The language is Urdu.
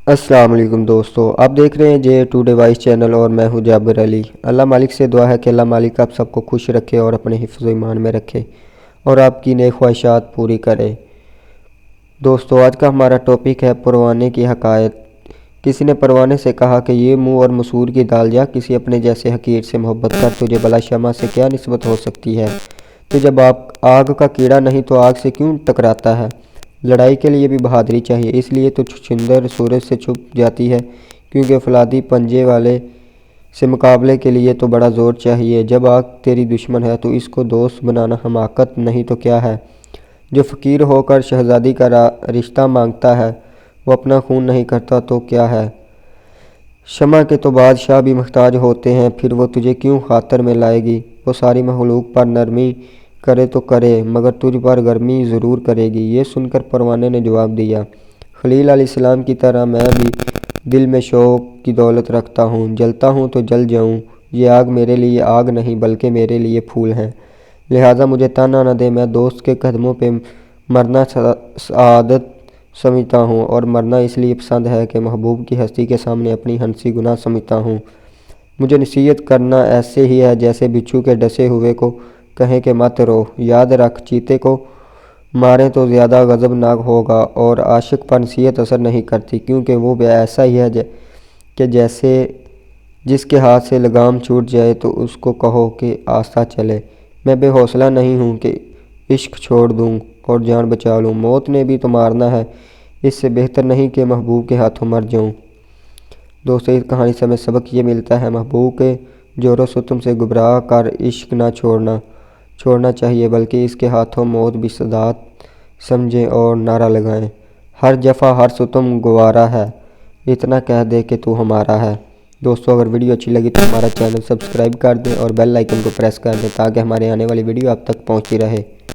السلام علیکم دوستو، آپ دیکھ رہے ہیں جے ٹو ڈیوائس چینل اور میں ہوں جابر علی۔ اللہ مالک سے دعا ہے کہ اللہ مالک آپ سب کو خوش رکھے اور اپنے حفظ و ایمان میں رکھے اور آپ کی نیک خواہشات پوری کرے۔ دوستو، آج کا ہمارا ٹاپک ہے پروانے کی حکایت۔ کسی نے پروانے سے کہا کہ یہ منہ اور مسور کی دال، یا کسی اپنے جیسے حقیر سے محبت کر، تجھے بلا شمع سے کیا نسبت ہو سکتی ہے؟ تو جب آگ کا کیڑا نہیں تو آگ سے کیوں ٹکراتا ہے؟ لڑائی کے لیے بھی بہادری چاہیے، اس لیے تو چھچندر سورج سے چھپ جاتی ہے، کیونکہ فولادی پنجے والے سے مقابلے کے لیے تو بڑا زور چاہیے۔ جب آگ تیری دشمن ہے تو اس کو دوست بنانا حماقت نہیں تو کیا ہے؟ جو فقیر ہو کر شہزادی کا رشتہ مانگتا ہے، وہ اپنا خون نہیں کرتا تو کیا ہے؟ شمع کے تو بادشاہ بھی محتاج ہوتے ہیں، پھر وہ تجھے کیوں خاطر میں لائے گی؟ وہ ساری مخلوق پر نرمی کرے تو کرے، مگر تجھ پر گرمی ضرور کرے گی۔ یہ سن کر پروانے نے جواب دیا، خلیل علیہ السلام کی طرح میں بھی دل میں شوق کی دولت رکھتا ہوں، جلتا ہوں تو جل جاؤں۔ یہ آگ میرے لیے آگ نہیں بلکہ میرے لیے پھول ہیں، لہٰذا مجھے تانا نہ دے۔ میں دوست کے قدموں پہ مرنا سعادت سمجھتا ہوں، اور مرنا اس لیے پسند ہے کہ محبوب کی ہستی کے سامنے اپنی ہنسی گناہ سمجھتا ہوں۔ مجھے نصیحت کرنا ایسے ہی ہے جیسے بچھو کے ڈسے ہوئے کو کہیں کہ مت رو۔ یاد رکھ، چیتے کو ماریں تو زیادہ غضبناک ہوگا، اور عاشق پر نصیحت اثر نہیں کرتی، کیونکہ وہ بھی ایسا ہی ہے کہ جیسے جس کے ہاتھ سے لگام چھوٹ جائے تو اس کو کہو کہ آستہ چلے۔ میں بے حوصلہ نہیں ہوں کہ عشق چھوڑ دوں اور جان بچا لوں، موت نے بھی تو مارنا ہے، اس سے بہتر نہیں کہ محبوب کے ہاتھوں مر جاؤں۔ دوستو، اس کہانی سے ہمیں سبق یہ ملتا ہے، محبوب کے زور و ستم سے گھبرا کر عشق نہ چھوڑنا چاہیے، بلکہ اس کے ہاتھوں موت بھی سعادت سمجھیں اور نعرہ لگائیں، ہر جفا ہر ستم گوارا ہے، اتنا کہہ دے کہ تو ہمارا ہے۔ دوستو، اگر ویڈیو اچھی لگی تو ہمارا چینل سبسکرائب کر دیں اور بیل آئیکن کو پریس کر دیں تاکہ ہمارے آنے والی ویڈیو آپ تک پہنچتی رہے۔